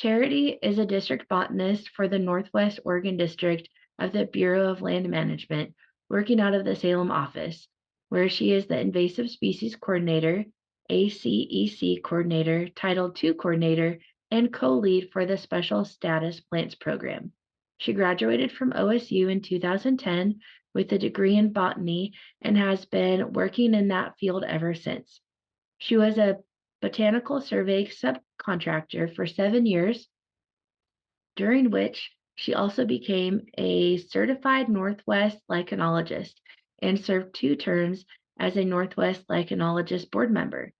Charity is a district botanist for the Northwest Oregon District of the Bureau of Land Management, working out of the Salem office, where she is the Invasive Species Coordinator, ACEC Coordinator, Title II Coordinator, and co-lead for the Special Status Plants Program. She graduated from OSU in 2010 with a degree in botany and has been working in that field ever since. She was a botanical survey subcontractor for 7 years, during which she also became a certified Northwest Lichenologist and served 2 terms as a Northwest Lichenologist board member.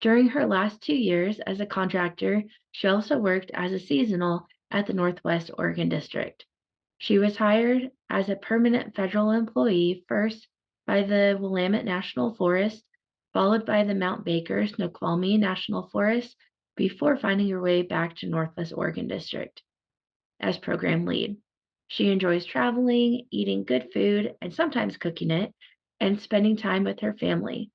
During her last 2 years as a contractor, she also worked as a seasonal at the Northwest Oregon District. She was hired as a permanent federal employee first by the Willamette National Forest, followed by the Mount Baker-Snoqualmie National Forest, before finding her way back to Northwest Oregon District as program lead. She enjoys traveling, eating good food, and sometimes cooking it, and spending time with her family.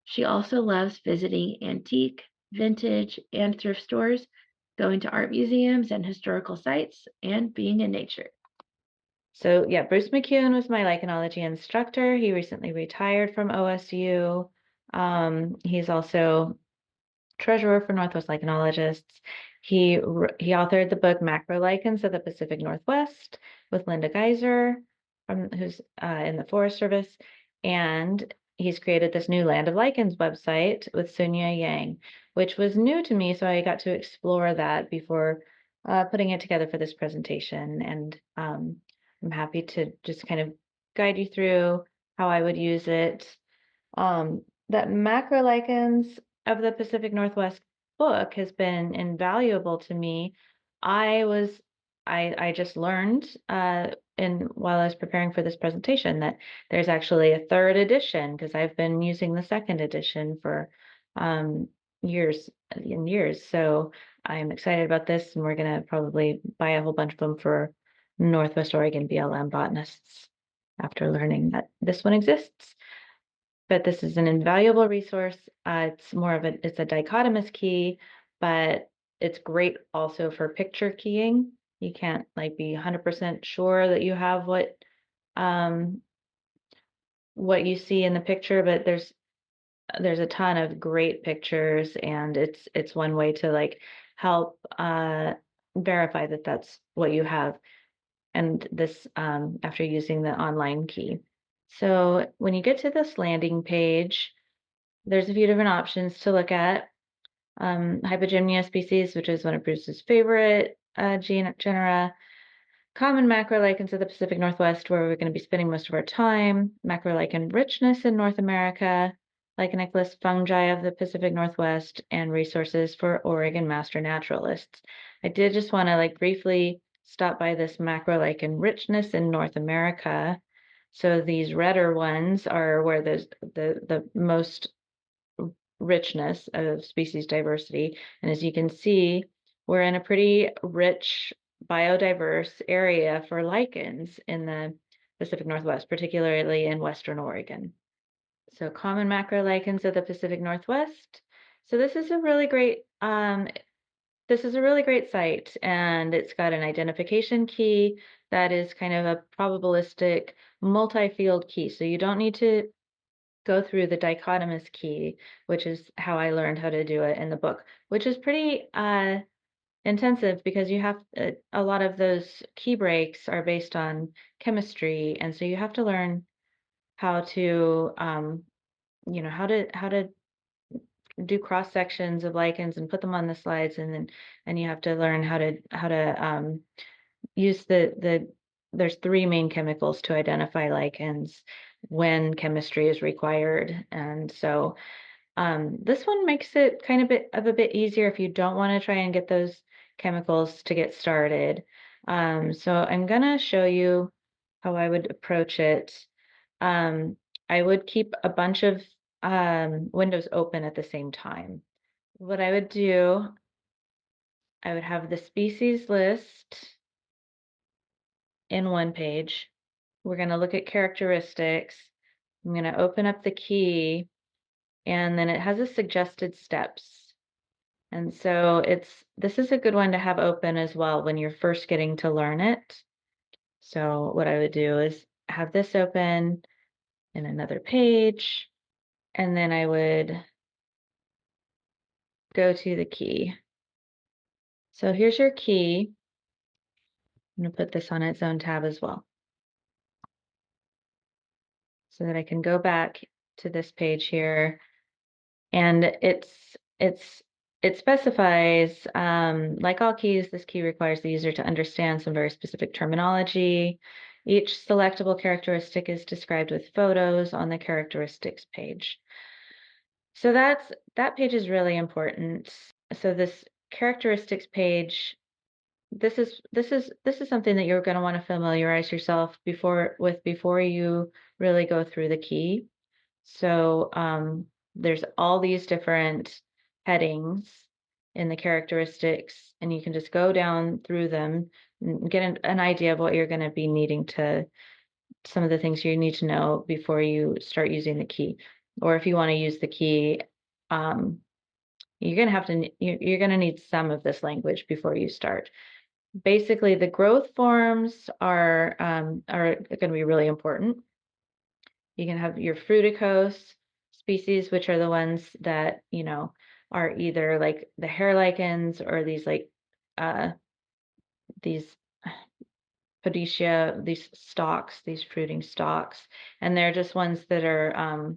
She also loves visiting antique, vintage, and thrift stores, going to art museums and historical sites, and being in nature. So yeah, Bruce McCune was my lichenology instructor. He recently retired from OSU. He's also treasurer for Northwest Lichenologists. He authored the book Macrolichens of the Pacific Northwest with Linda Geiser, who's in the Forest Service, and he's created this new Land of Lichens website with Sunya Yang, which was new to me, so I got to explore that before putting it together for this presentation. And I'm happy to just kind of guide you through how I would use it. That Macrolichens of the Pacific Northwest book has been invaluable to me. I just learned while I was preparing for this presentation that there's actually a 3rd edition, because I've been using the 2nd edition for years and years. So I'm excited about this, and we're gonna probably buy a whole bunch of them for Northwest Oregon BLM botanists after learning that this one exists. But this is an invaluable resource. It's a dichotomous key, but it's great also for picture keying. You can't like be 100% sure that you have what you see in the picture, but there's a ton of great pictures, and it's one way to like help verify that that's what you have, and this after using the online key. So when you get to this landing page, there's a few different options to look at. Hypogymnia species, which is one of Bruce's favorite genera. Common macrolichens of the Pacific Northwest, where we're going to be spending most of our time. Macrolichen richness in North America. Lichenicolous fungi of the Pacific Northwest, and resources for Oregon master naturalists. I did just want to like briefly stop by this macrolichen richness in North America. So these redder ones are where there's the most richness of species diversity. And as you can see, we're in a pretty rich biodiverse area for lichens in the Pacific Northwest, particularly in Western Oregon. So common macrolichens of the Pacific Northwest. So this is a really great site, and it's got an identification key that is kind of a probabilistic multi-field key. So you don't need to go through the dichotomous key, which is how I learned how to do it in the book, which is pretty intensive because you have a lot of those key breaks are based on chemistry, and so you have to learn how to how to do cross sections of lichens and put them on the slides, and you have to learn how to use there's 3 main chemicals to identify lichens when chemistry is required. And so this one makes it kind of a bit easier if you don't want to try and get those chemicals to get started. So I'm gonna show you how I would approach it. I would keep a bunch of windows open at the same time. What I would do, I would have the species list in one page. We're going to look at characteristics. I'm going to open up the key, and then it has a suggested steps. And so this is a good one to have open as well when you're first getting to learn it. So what I would do is have this open in another page, and then I would go to the key. So here's your key. I'm going to put this on its own tab as well, so that I can go back to this page here. And it specifies, like all keys, this key requires the user to understand some very specific terminology. Each selectable characteristic is described with photos on the characteristics page. So that page is really important. So this characteristics page, this is something that you're going to want to familiarize yourself before you really go through the key. So there's all these different headings in the characteristics, and you can just go down through them and get an idea of what you're going to be needing to, some of the things you need to know before you start using the key. Or if you want to use the key, you're going to need some of this language before you start. Basically, the growth forms are going to be really important. You can have your fruticose species, which are the ones that, are either like the hair lichens or these these podicea, these stalks, these fruiting stalks. And they're just ones that are,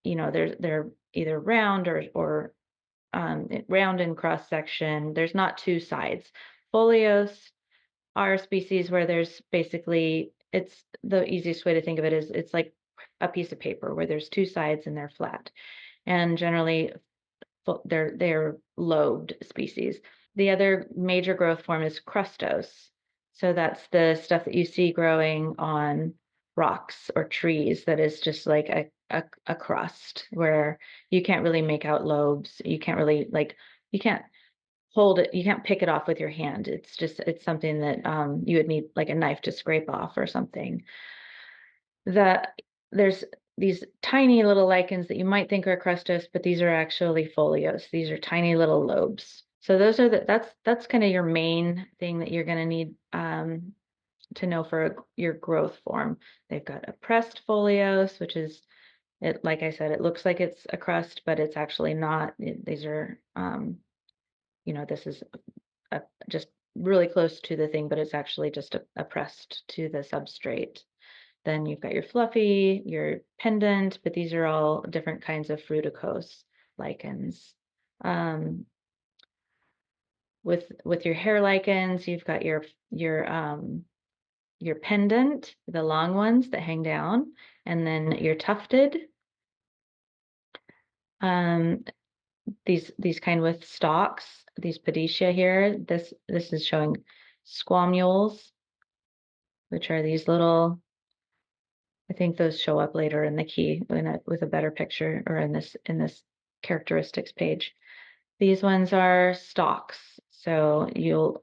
they're either round or round in cross section. There's not two sides. Foliose are species where there's basically, it's the easiest way to think of it is it's like a piece of paper where there's two sides and they're flat. And generally they're lobed species. The other major growth form is crustose. So that's the stuff that you see growing on rocks or trees that is just like a crust where you can't really make out lobes. You can't really you can't hold it, you can't pick it off with your hand. It's something that you would need like a knife to scrape off or something. There's these tiny little lichens that you might think are crustose, but these are actually foliose. These are tiny little lobes. So those are that's kind of your main thing that you're going to need to know for your growth form. They've got a pressed foliose, which is it. Like I said, it looks like it's a crust, but it's actually not. These are this is just really close to the thing, but it's actually just a pressed to the substrate. Then you've got your fluffy, your pendant, but these are all different kinds of fruticose lichens. With your hair lichens, you've got your pendant, the long ones that hang down, and then your tufted. These kind with stalks, these podicea here. This is showing squamules, which are these little. I think those show up later in the key with a better picture, or in this characteristics page. These ones are stalks, so you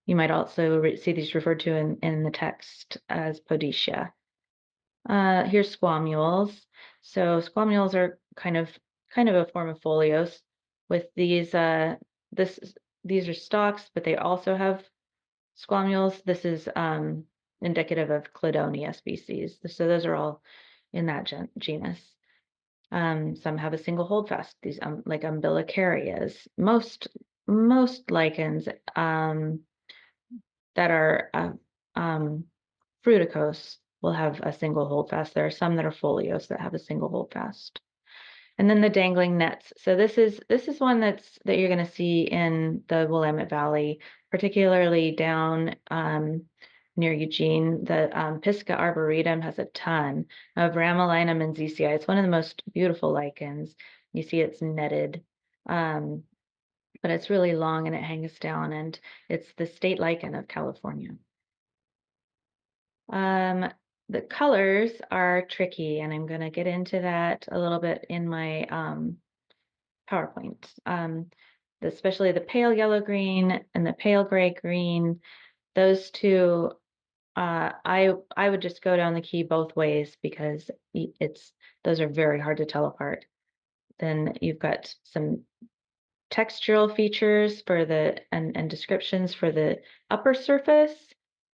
might also see these referred to in the text as podicea. Here's squamules. So squamules are kind of a form of foliose. With these, these are stalks, but they also have squamules. This is indicative of Cladonia species. So those are all in that genus. Some have a single holdfast. These like umbilicarias. Most lichens that are fruticose will have a single holdfast. There are some that are foliose that have a single holdfast. And then the dangling nets. So this is one that you're going to see in the Willamette Valley, particularly down near Eugene. The Pisca arboretum has a ton of Ramelinum and ZCI. It's one of the most beautiful lichens. You see it's netted, but it's really long and it hangs down, and it's the state lichen of California. The colors are tricky, and I'm going to get into that a little bit in my PowerPoint. Especially the pale yellow green and the pale gray green. Those two, I would just go down the key both ways because those are very hard to tell apart. Then you've got some textural features for and descriptions for the upper surface,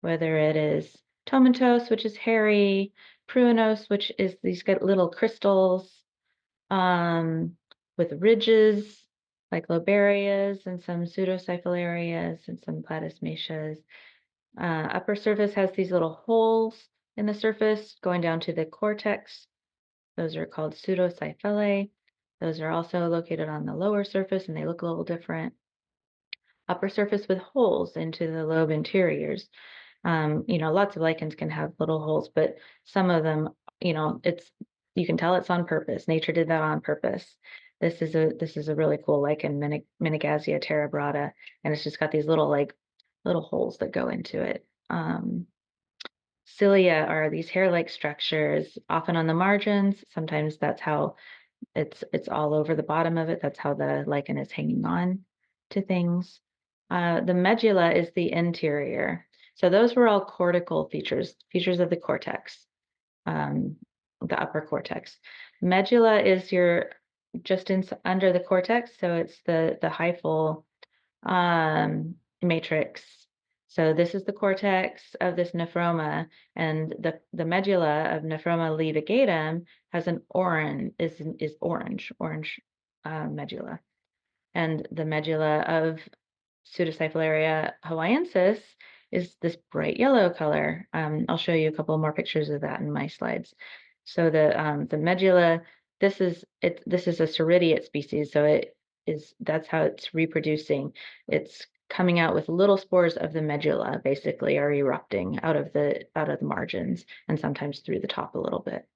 whether it is tomentose, which is hairy, pruinose, which is these get little crystals, with ridges like lobarias and some pseudocyphallarias and some platysmaceas. Upper surface has these little holes in the surface going down to the cortex. Those are called pseudocyphallae. Those are also located on the lower surface and they look a little different. Upper surface with holes into the lobe interiors. Lots of lichens can have little holes, but some of them, you can tell it's on purpose. Nature did that on purpose. This is a really cool lichen, Minigasia terebrata, and it's just got these little holes that go into it. Cilia are these hair-like structures, often on the margins. Sometimes that's how it's all over the bottom of it. That's how the lichen is hanging on to things. The medulla is the interior. So those were all cortical features of the cortex, the upper cortex. Medulla is just under the cortex, so it's the hyphal matrix. So this is the cortex of this nephroma, and the medulla of Nephroma levigatum has an orange medulla, and the medulla of Pseudocyphallaria hawaiiensis is this bright yellow color. I'll show you a couple more pictures of that in my slides. So the medulla, this is a ceridiate species, so that's how it's reproducing. It's coming out with little spores of the medulla, basically, are erupting out of the margins and sometimes through the top a little bit.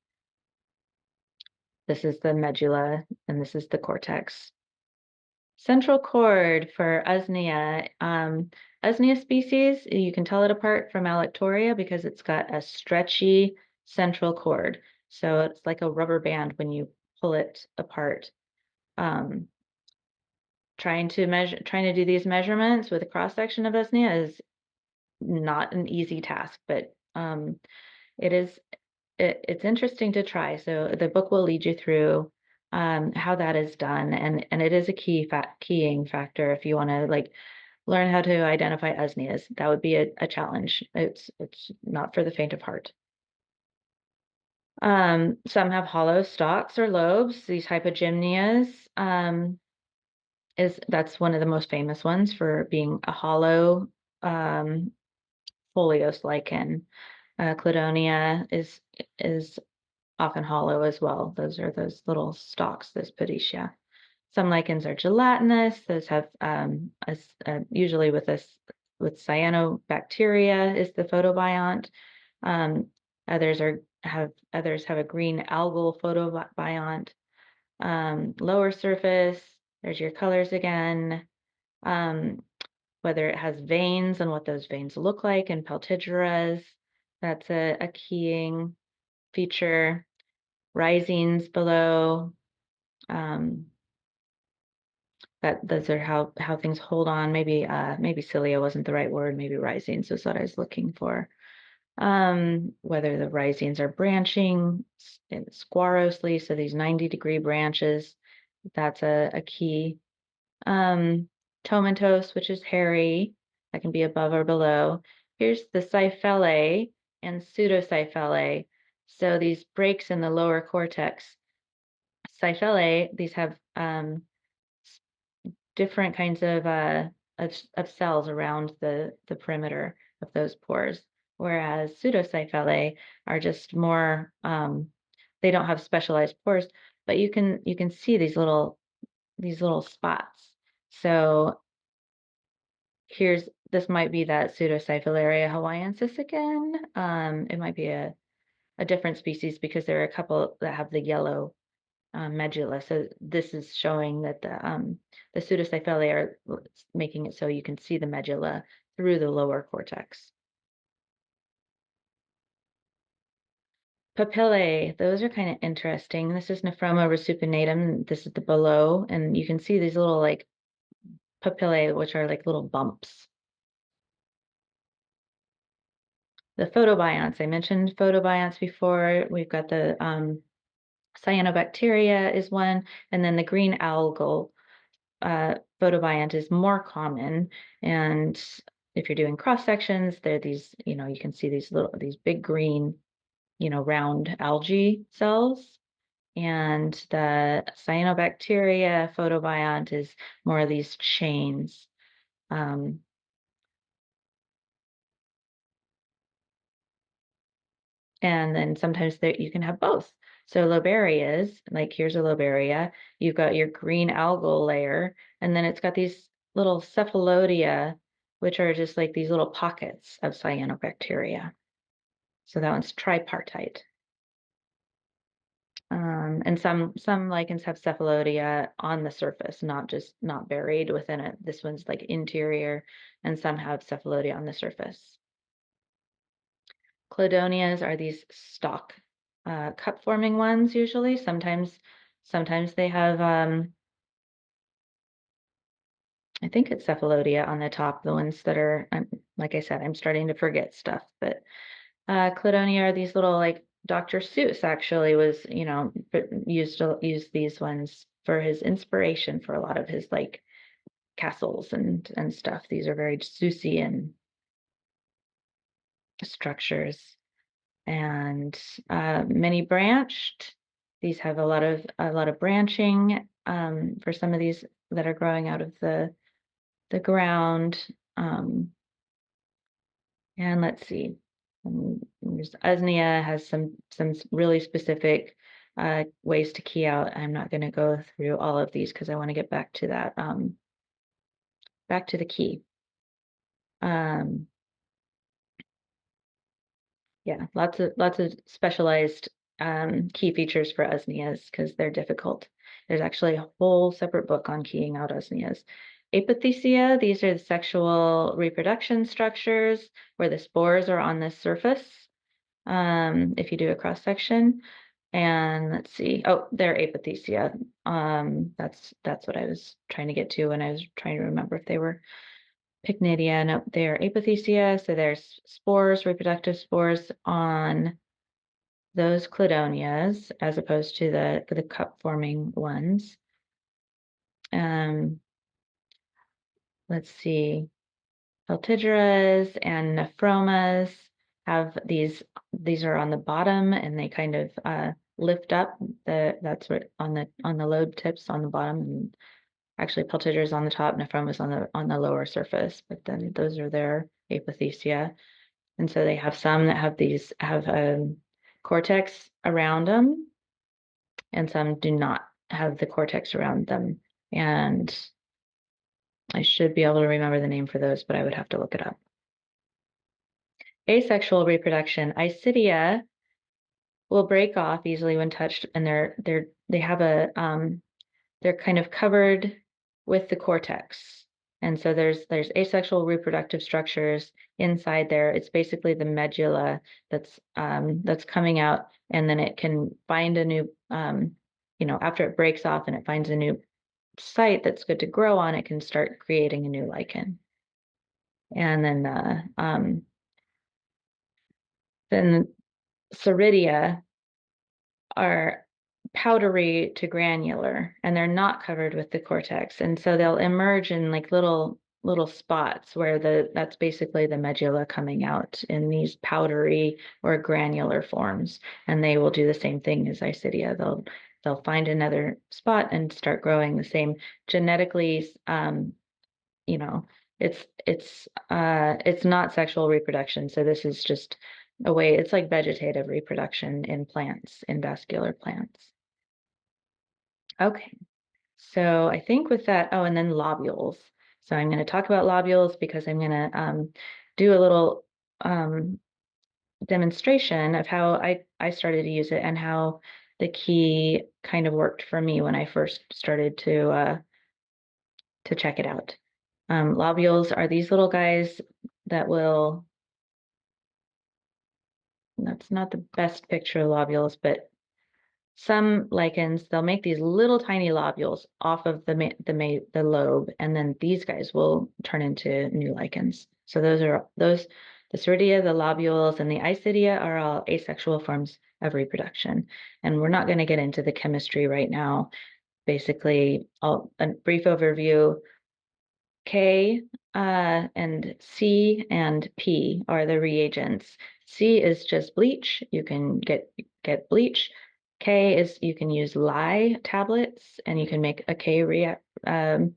This is the medulla and this is the cortex. Central cord for Usnea. Usnea species, you can tell it apart from Alectoria because it's got a stretchy central cord. So it's like a rubber band when you pull it apart. Trying to do these measurements with a cross section of Usnea is not an easy task, but it's interesting to try. So the book will lead you through how that is done, and it is a keying factor if you want to learn how to identify Usneas. That would be a challenge. It's not for the faint of heart. Some have hollow stalks or lobes. These hypogymnias that's one of the most famous ones for being a hollow foliose lichen. Cladonia is often hollow as well. Those are those little stalks, those podicia. Some lichens are gelatinous. Those have usually with cyanobacteria is the photobiont. Others have a green algal photobiont. Lower surface, there's your colors again. Whether it has veins and what those veins look like in peltigeras, that's a keying feature. Risings below, those are how things hold on. Maybe cilia wasn't the right word. Maybe risings was what I was looking for. Whether the risings are branching squarosely, so these 90-degree branches, that's a key. Tomentose, which is hairy, that can be above or below. Here's the cyphallae and pseudocyphallae. So these breaks in the lower cortex. Cyphallae, these have different kinds of cells around the perimeter of those pores, whereas pseudocyphallae are just more, they don't have specialized pores, but you can see these little spots. So this might be that Pseudocyphallaria hawaiiensis again. It might be a different species because there are a couple that have the yellow medulla. So this is showing that the pseudocyphallae are making it so you can see the medulla through the lower cortex. Papillae, those are kind of interesting. This is Nephroma resupinatum. This is the below, and you can see these little papillae, which are like little bumps. The photobionts, I mentioned photobionts before. We've got the Cyanobacteria is one, and then the green algal photobiont is more common. And if you're doing cross sections, there are these, you can see these big green, round algae cells. And the cyanobacteria photobiont is more of these chains. And then sometimes you can have both. So lobarias, like here's a lobaria, you've got your green algal layer, and then it's got these little cephalodia, which are just like these little pockets of cyanobacteria. So that one's tripartite. And some lichens have cephalodia on the surface, not buried within it. This one's like interior, and some have cephalodia on the surface. Cladonias are these stalk cup forming ones usually. Sometimes they have I think it's cephalodia on the top, the ones that are like I said, I'm starting to forget stuff, but Cladonia are these little, like Dr. Seuss actually was, used these ones for his inspiration for a lot of his like castles and stuff. These are very Seussian structures. And many branched. These have a lot of branching for some of these that are growing out of the ground. And let's see, Usnea has some really specific ways to key out. I'm not going to go through all of these because I want to get back to that, back to the key. Yeah, lots of specialized key features for usneas because they're difficult. There's actually a whole separate book on keying out usneas. Apothecia, these are the sexual reproduction structures where the spores are on the surface. If you do a cross section, and let's see, oh, they're apothecia. That's what I was trying to get to when I was trying to remember if they were Pycnidia. Nope, they're apothecia. So there's spores, reproductive spores on those cladonias as opposed to the cup forming ones. Let's see, Peltigeras and Nephromas have these are on the bottom and they kind of lift up. That's what on the lobe tips on the bottom, and actually Peltigeras on the top, Nephromas on the lower surface, but then those are their apothecia. And so they have some that have cortex around them, and some do not have the cortex around them. And I should be able to remember the name for those, but I would have to look it up. Asexual reproduction, Isidia will break off easily when touched, and they have they're kind of covered with the cortex. And so there's asexual reproductive structures inside there. It's basically the medulla that's coming out, and then it can find a new, after it breaks off and it finds a new site that's good to grow on, it can start creating a new lichen. And then Ceridia are powdery to granular, and they're not covered with the cortex, and so they'll emerge in like little spots where that's basically the medulla coming out in these powdery or granular forms, and they will do the same thing as Isidia. They'll find another spot and start growing the same genetically. It's not sexual reproduction, so this is just a way, it's like vegetative reproduction in plants, in vascular plants. Okay, so I think with that, oh, and then lobules. So I'm going to talk about lobules because I'm going to do a little demonstration of how I started to use it and how the key kind of worked for me when I first started to check it out. Lobules are these little guys that will, that's not the best picture of lobules, but some lichens, they'll make these little tiny lobules off of the lobe, and then these guys will turn into new lichens. So those The Cerida, the lobules, and the Isidia are all asexual forms of reproduction. And we're not going to get into the chemistry right now. Basically, a brief overview. K and C and P are the reagents. C is just bleach. You can get bleach. K is you can use lye tablets and you can make a K reagent.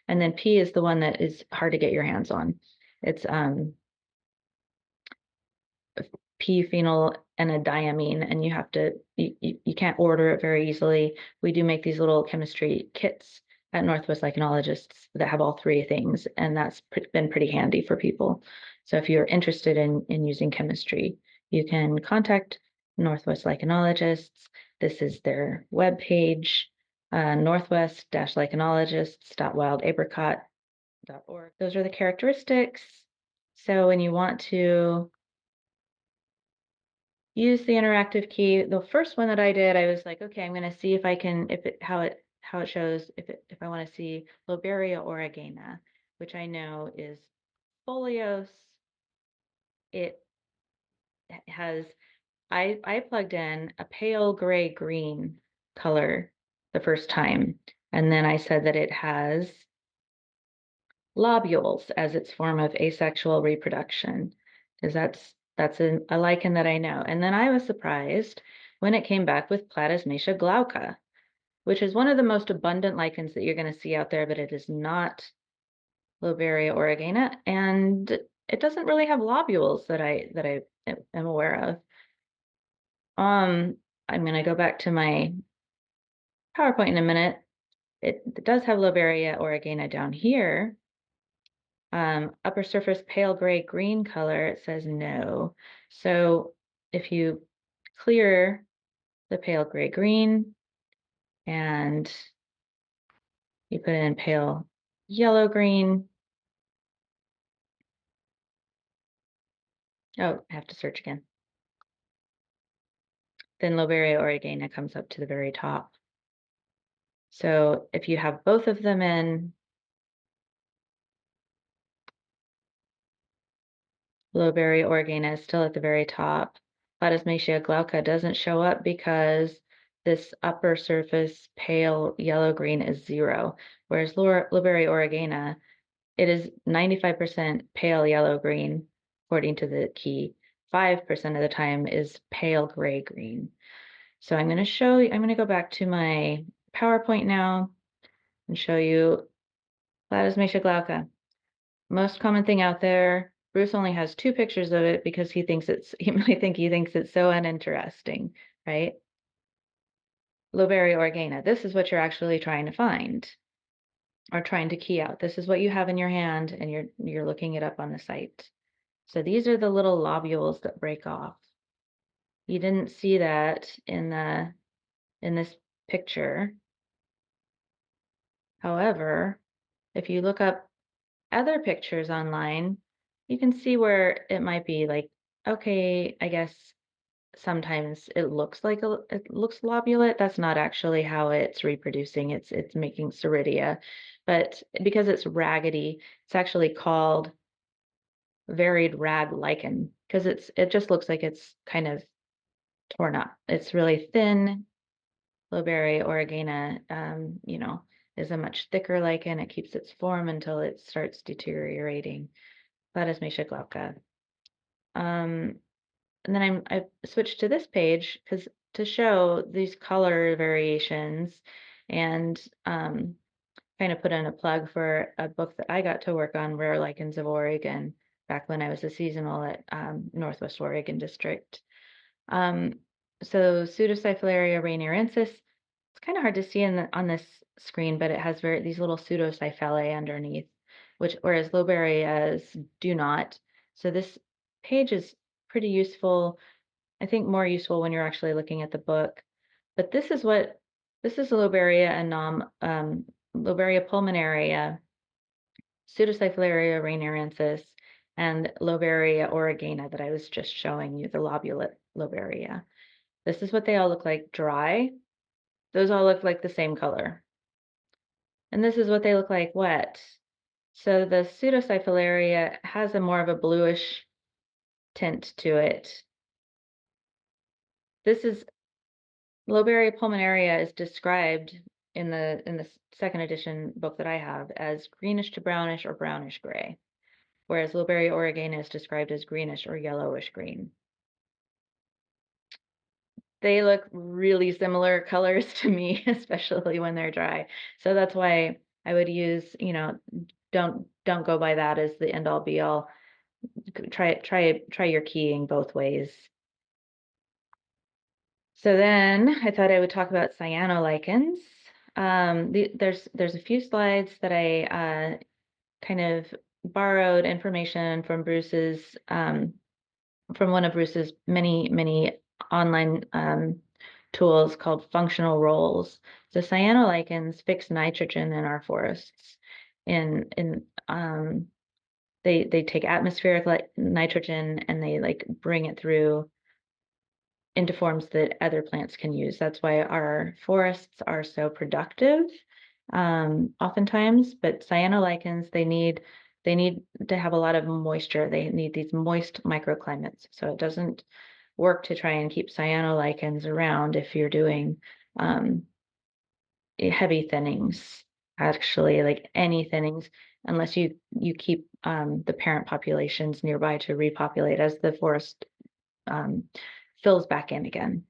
And then P is the one that is hard to get your hands on. It's p-phenyl and a diamine, and you have to you can't order it very easily. We do make these little chemistry kits at Northwest Lichenologists that have all three things, and that's been pretty handy for people. So if you're interested in using chemistry, you can contact Northwest Lichenologists. This is their webpage, northwest-lichenologists.wildapricot.org. Those are the characteristics. So when you want to use the interactive key, the first one that I did, I was like, okay, I'm going to see if I can, how it shows, if I want to see Loberia origana, which I know is foliose. It has, I plugged in a pale gray green color the first time, and then I said that it has lobules as its form of asexual reproduction, because that's a lichen that I know. And then I was surprised when it came back with Platysmacia glauca, which is one of the most abundant lichens that you're going to see out there, but it is not Loberia origana, and it doesn't really have lobules that I am aware of. I'm going to go back to my PowerPoint in a minute. It does have Loberia origana down here. Upper surface pale gray green color, it says no. So if you clear the pale gray green and you put in pale yellow green. Oh, I have to search again. Then Loberia origana comes up to the very top. So if you have both of them in, Loberia origana is still at the very top. Platysmacia glauca doesn't show up because this upper surface pale yellow-green is 0, whereas Loberia origana, it is 95% pale yellow-green, according to the key. 5% of the time is pale gray-green. So I'm going to go back to my PowerPoint now and show you Platysmacia glauca. Most common thing out there. Bruce only has 2 pictures of it because he thinks it's so uninteresting, right? Loberia origana. This is what you're actually trying to find or trying to key out. This is what you have in your hand and you're looking it up on the site. So these are the little lobules that break off. You didn't see that in this picture. However, if you look up other pictures online, you can see where it might be like, okay, I guess sometimes it looks lobulate. That's not actually how it's reproducing. It's making Ceridia, but because it's raggedy, it's actually called varied rag lichen because it just looks like it's kind of torn up. It's really thin. Loberia origana, is a much thicker lichen. It keeps its form until it starts deteriorating. Platysmacia glauca. And then I switched to this page because to show these color variations and kind of put in a plug for a book that I got to work on, Rare Lichens of Oregon, back when I was a seasonal at Northwest Oregon District. So Pseudocyphalaria rainierensis, it's kind of hard to see on this screen, but it has these little pseudocyphalae underneath, whereas Loberias do not. So this page is pretty useful. I think more useful when you're actually looking at the book. But this is Loberia Loberia pulmonaria, Pseudocyphalaria rainierensis, and Loberia origana that I was just showing you, the lobulate Loberia. This is what they all look like dry. Those all look like the same color. And this is what they look like wet. So the Pseudocyphalaria has a more of a bluish tint to it. This is Lobaria pulmonaria is described in the second edition book that I have as greenish to brownish or brownish gray, whereas Lobaria oregana is described as greenish or yellowish green. They look really similar colors to me, especially when they're dry. So that's why I would use, don't go by that as the end all be all. Try your keying both ways. So then I thought I would talk about cyanolichens. There's a few slides that I kind of borrowed information from from one of Bruce's many online tools called functional roles. So cyanolichens fix nitrogen in our forests. They take atmospheric nitrogen and they like bring it through into forms that other plants can use. That's why our forests are so productive, oftentimes. But cyanolichens, they need to have a lot of moisture. They need these moist microclimates. So it doesn't work to try and keep cyanolichens around if you're doing heavy thinnings. Actually, like any thinnings, unless you keep the parent populations nearby to repopulate as the forest fills back in again.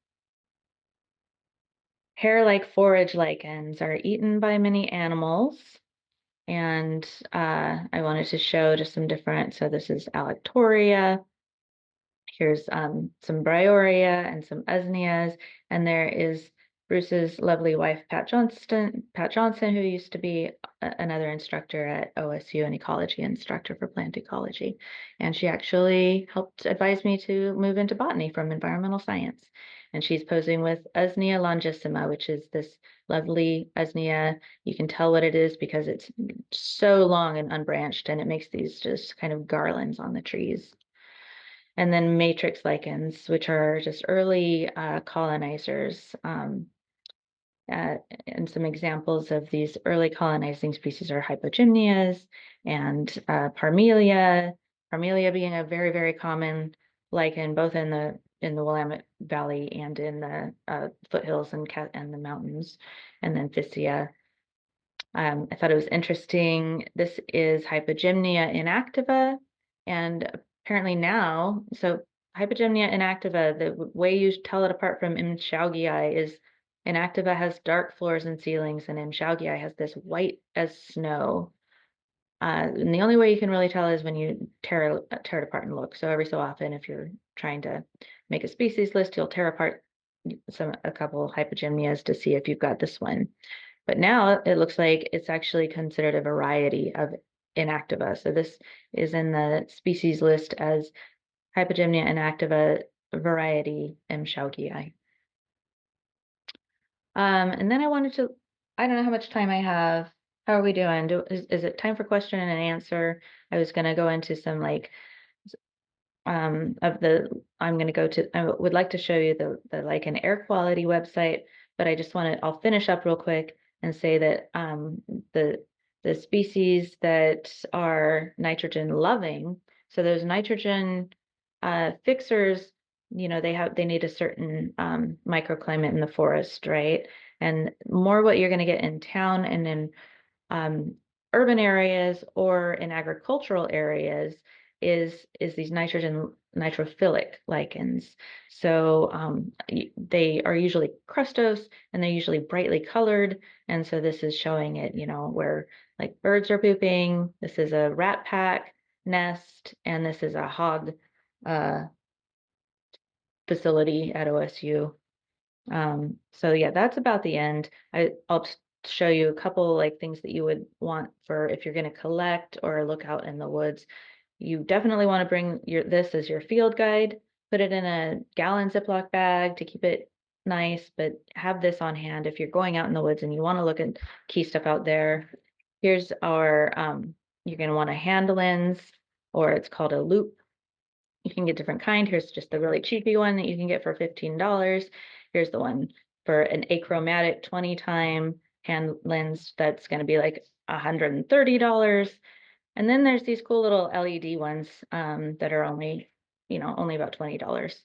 Hair-like forage lichens are eaten by many animals, and I wanted to show just some different. So this is Alectoria. Here's some Bryoria and some Usneas, and there is Bruce's lovely wife, Pat Johnson, who used to be another instructor at OSU, an ecology instructor for plant ecology. And she actually helped advise me to move into botany from environmental science. And she's posing with Usnea longissima, which is this lovely Usnea. You can tell what it is because it's so long and unbranched, and it makes these just kind of garlands on the trees. And then matrix lichens, which are just early colonizers. And some examples of these early colonizing species are hypogymnias and parmelia. Parmelia being a very common lichen, both in the Willamette Valley and in the foothills and the mountains. And then Physia. I thought it was interesting. This is Hypogymnia inactiva, and apparently now, so Hypogymnia inactiva, the way you tell it apart from Imshaugii is inactiva has dark floors and ceilings, and Imshaugii has this white as snow. And the only way you can really tell is when you tear it apart and look. So every so often, if you're trying to make a species list, you'll tear apart a couple hypogymnias to see if you've got this one. But now it looks like it's actually considered a variety of inactiva. So this is in the species list as Hypogymnia inactiva variety Imshaugii. And then I don't know how much time I have. How are we doing? Is it time for question and answer? I was going to go into some like I would like to show you the like an air quality website, but I'll finish up real quick and say that the species that are nitrogen loving, so those nitrogen fixers, they need a certain microclimate in the forest, right? And more what you're going to get in town and in urban areas or in agricultural areas is these nitrophilic lichens. So they are usually crustose and they're usually brightly colored. And so this is showing it, where like birds are pooping. This is a rat pack nest, and this is a hog facility at OSU. So yeah, that's about the end. I'll show you a couple like things that you would want for if you're going to collect or look out in the woods. You definitely want to bring this as your field guide, put it in a gallon Ziploc bag to keep it nice, but have this on hand if you're going out in the woods and you want to look at key stuff out there. Here's our, you're going to want a hand lens, or it's called a loop. You can get different kind. Here's just the really cheapy one that you can get for $15. Here's the one for an achromatic 20 time hand lens that's going to be like $130. And then there's these cool little LED ones that are only, only about $20.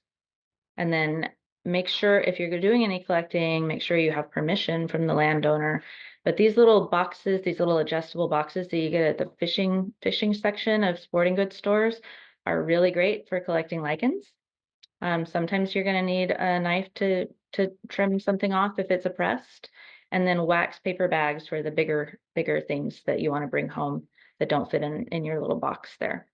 And then make sure if you're doing any collecting, make sure you have permission from the landowner. But these little boxes, these little adjustable boxes that you get at the fishing section of sporting goods stores are really great for collecting lichens. Sometimes you're going to need a knife to trim something off if it's oppressed, and then wax paper bags for the bigger things that you want to bring home that don't fit in your little box there.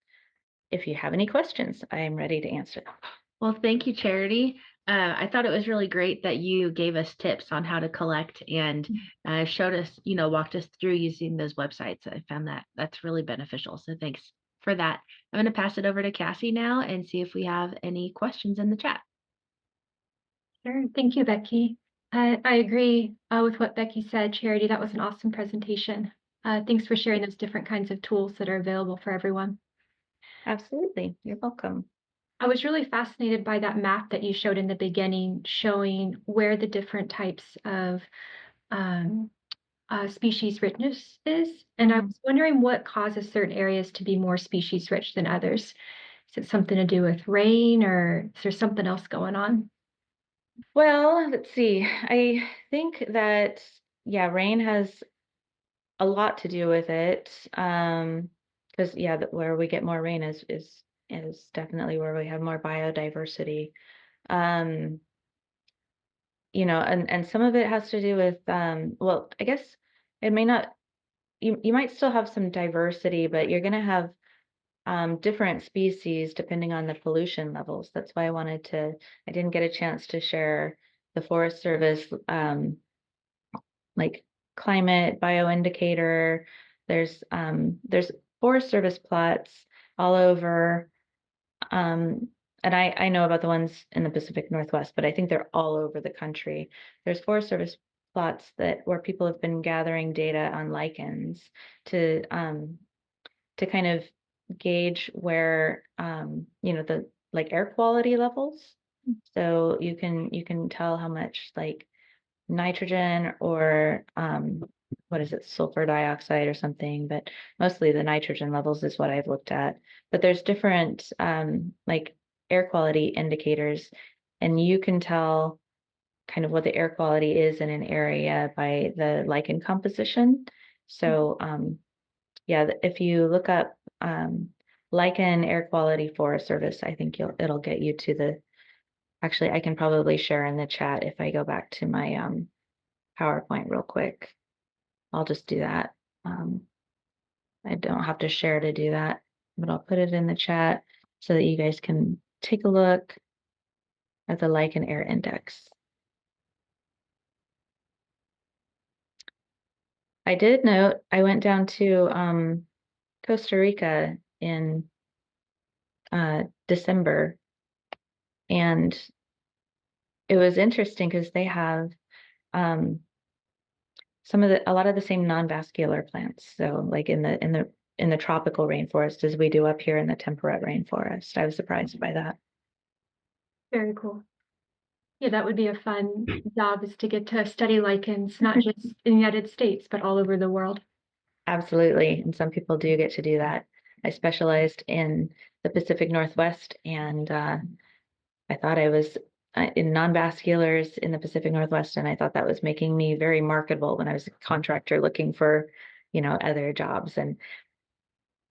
If you have any questions, I am ready to answer them. Well, thank you, Charity. I thought it was really great that you gave us tips on how to collect and showed us, walked us through using those websites. I found that's really beneficial. So thanks for that. I'm going to pass it over to Cassie now and see if we have any questions in the chat. Sure. Thank you, Becky. I agree with what Becky said, Charity. That was an awesome presentation. Thanks for sharing those different kinds of tools that are available for everyone. Absolutely. You're welcome. I was really fascinated by that map that you showed in the beginning, showing where the different types of species richness is. And I was wondering what causes certain areas to be more species rich than others. Is it something to do with rain, or is there something else going on? Well, let's see. I think that, yeah, rain has a lot to do with it. Because where we get more rain is definitely where we have more biodiversity. Um, and some of it has to do with well, I guess it may not, you might still have some diversity, but you're going to have different species depending on the pollution levels. That's why I didn't get a chance to share the Forest Service like climate bioindicator. There's Forest Service plots all over. And I know about the ones in the Pacific Northwest, but I think they're all over the country. There's Forest Service plots where people have been gathering data on lichens to kind of gauge where the like air quality levels. So you can tell how much like nitrogen or what is it, sulfur dioxide or something, but mostly the nitrogen levels is what I've looked at. But there's different like air quality indicators, and you can tell kind of what the air quality is in an area by the lichen composition. So yeah, if you look up lichen air quality Forest Service, I think it'll get you to actually I can probably share in the chat if I go back to my PowerPoint real quick. I'll just do that. I don't have to share to do that, but I'll put it in the chat so that you guys can take a look at the lichen air index. I did note I went down to Costa Rica in December, and it was interesting because they have a lot of the same non-vascular plants. So like in the tropical rainforest as we do up here in the temperate rainforest. I was surprised by that. Very cool. Yeah, that would be a fun job, is to get to study lichens, not just in the United States, but all over the world. Absolutely. And some people do get to do that. I specialized in the Pacific Northwest, and I thought I was in non-vasculars in the Pacific Northwest, and I thought that was making me very marketable when I was a contractor looking for, other jobs. And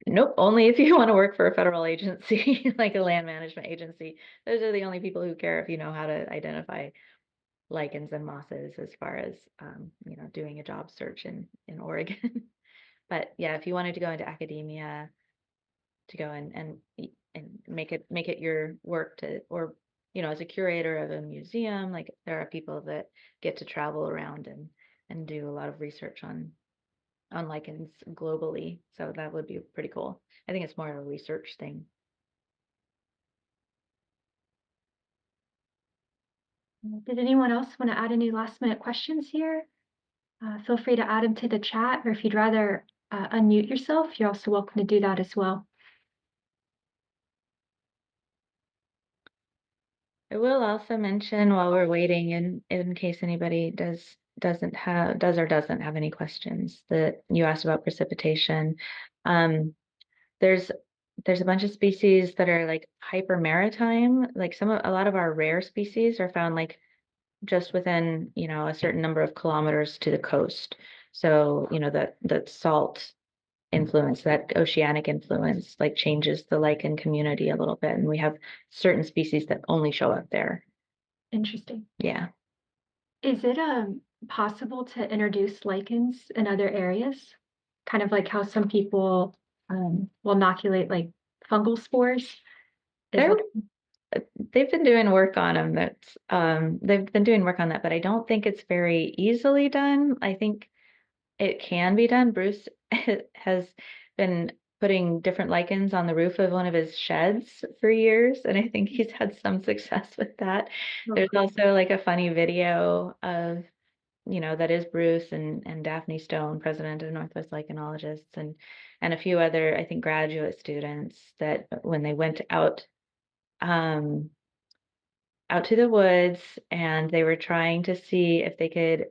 nope, only if you want to work for a federal agency, like a land management agency. Those are the only people who care if you know how to identify lichens and mosses as far as, doing a job search in Oregon. But yeah, if you wanted to go into academia, to go and make it your work or as a curator of a museum, like there are people that get to travel around and do a lot of research on lichens globally. So that would be pretty cool. I think it's more of a research thing. Did anyone else want to add any last minute questions here? Feel free to add them to the chat, or if you'd rather unmute yourself, you're also welcome to do that as well. I will also mention while we're waiting, in case anybody doesn't have any questions, that you asked about precipitation. there's a bunch of species that are like hyper maritime. Like a lot of our rare species are found like just within, a certain number of kilometers to the coast. So, that salt influence, that oceanic influence, like changes the lichen community a little bit. And we have certain species that only show up there. Interesting. Yeah. Is it possible to introduce lichens in other areas? Kind of like how some people will inoculate like fungal spores. Is They're that they've been doing work on them. They've been doing work on that, but I don't think it's very easily done. I think it can be done. Bruce has been putting different lichens on the roof of one of his sheds for years, and I think he's had some success with that. There's also like a funny video of, that is Bruce and Daphne Stone, president of Northwest Lichenologists, and a few other, I think, graduate students that when they went um, out to the woods and they were trying to see if they could,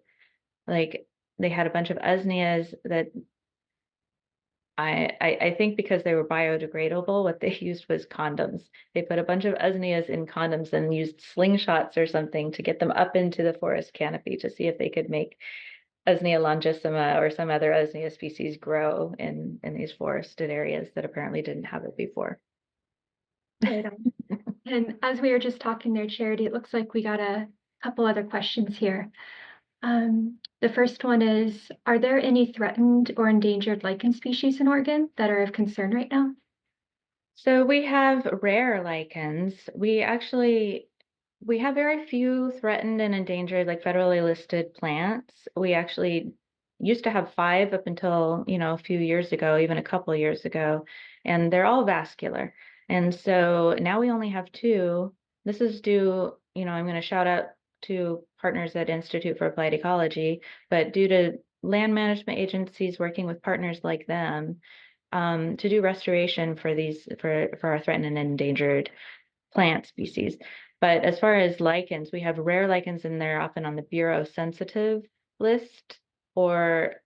like, they had a bunch of usneas that I think because they were biodegradable, what they used was condoms. They put a bunch of usneas in condoms and used slingshots or something to get them up into the forest canopy to see if they could make Usnea longissima or some other Usnea species grow in these forested areas that apparently didn't have it before. right on? And as we were just talking there, Charity, it looks like we got a couple other questions here. The first one is, are there any threatened or endangered lichen species in Oregon that are of concern right now? So we have rare lichens. We have very few threatened and endangered, like federally listed plants. We actually used to have 5 up until, a few years ago, even a couple of years ago, and they're all vascular. And so now we only have 2. This is due, I'm going to shout out to partners at Institute for Applied Ecology, but due to land management agencies working with partners like them, to do restoration for our threatened and endangered plant species. But as far as lichens, we have rare lichens in there, often on the Bureau sensitive list, or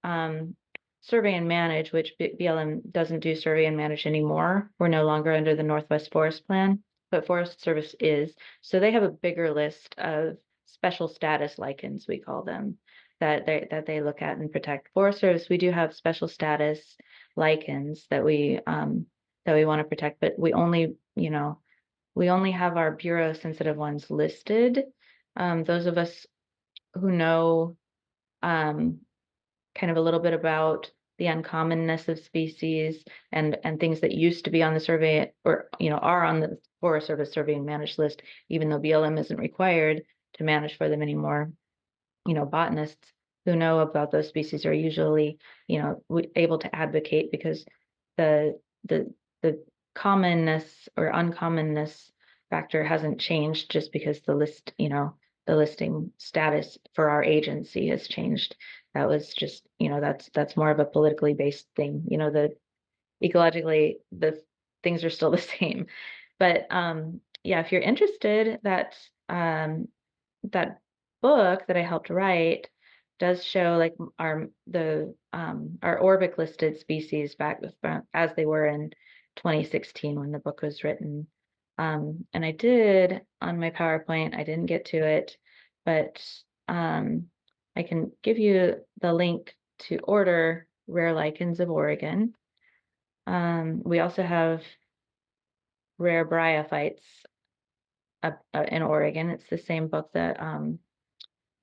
survey and manage, which BLM doesn't do survey and manage anymore. We're no longer under the Northwest Forest Plan, but Forest Service is. So they have a bigger list of special status lichens, we call them, that they look at and protect. Forest Service, we do have special status lichens that we want to protect, but we only have our Bureau sensitive ones listed. Those of us who know kind of a little bit about the uncommonness of species and things that used to be on the survey or are on the Forest Service survey and managed list, even though BLM isn't required to manage for them anymore. Botanists who know about those species are usually able to advocate because the commonness or uncommonness factor hasn't changed just because the listing status for our agency has changed. That was just, that's more of a politically based thing. The ecologically, the things are still the same. But yeah, if you're interested, that book that I helped write does show like our Orbic listed species back as they were in 2016 when the book was written. And I did on my PowerPoint, I didn't get to it, but I can give you the link to order Rare Lichens of Oregon. We also have Rare Bryophytes in Oregon. It's the same book that,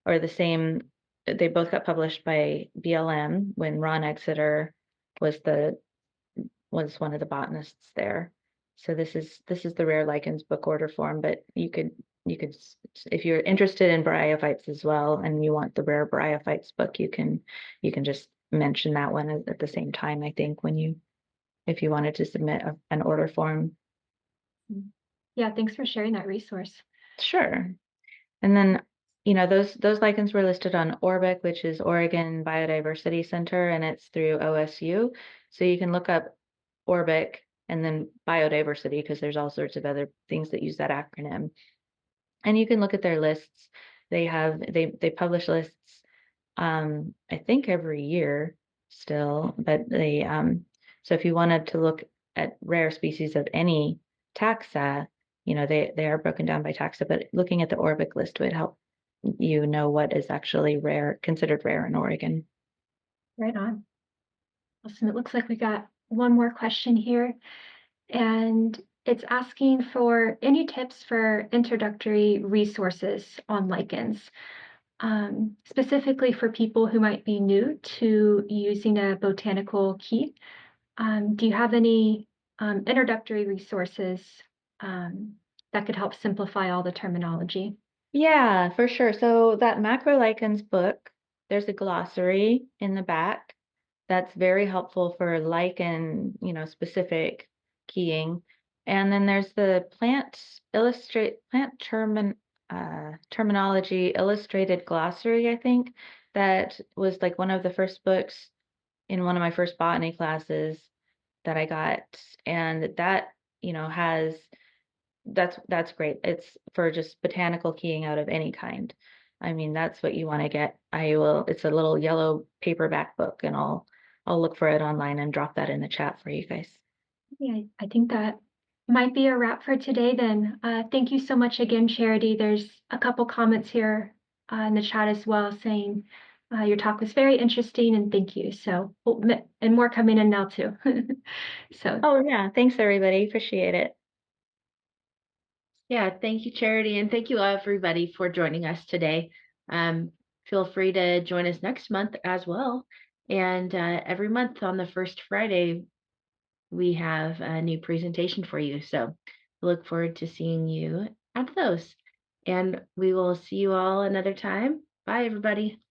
or the same, they both got published by BLM when Ron Exeter was one of the botanists there. So this is the Rare Lichens book order form, but you could, if you're interested in bryophytes as well and you want the Rare Bryophytes book, you can just mention that one at the same time, I think, if you wanted to submit an order form. Yeah, thanks for sharing that resource. Sure. And then, those lichens were listed on Orbic, which is Oregon Biodiversity Center, and it's through OSU. So you can look up Orbic and then biodiversity, because there's all sorts of other things that use that acronym. And you can look at their lists. They publish lists, I think every year still, but so if you wanted to look at rare species of any taxa, they are broken down by taxa, but looking at the Orbic list would help you know what is actually considered rare in Oregon. Right on. Awesome. It looks like we got one more question here, and it's asking for any tips for introductory resources on lichens, specifically for people who might be new to using a botanical key. Do you have any introductory resources that could help simplify all the terminology? Yeah, for sure. So that macrolichens book, there's a glossary in the back that's very helpful for lichen, specific keying. And then there's the terminology illustrated glossary, I think, that was like one of the first books in one of my first botany classes that I got. And that, has that's great. It's for just botanical keying out of any kind. I mean, that's what you want to get. It's a little yellow paperback book, and I'll look for it online and drop that in the chat for you guys. Yeah, I think that might be a wrap for today then. Thank you so much again, Charity. There's a couple comments here in the chat as well saying your talk was very interesting and thank you. So, and more coming in now too. So, Oh yeah, thanks everybody. Appreciate it. Yeah, thank you, Charity, and thank you everybody for joining us today. Feel free to join us next month as well. And every month on the first Friday, we have a new presentation for you. So we look forward to seeing you at those. And we will see you all another time. Bye, everybody.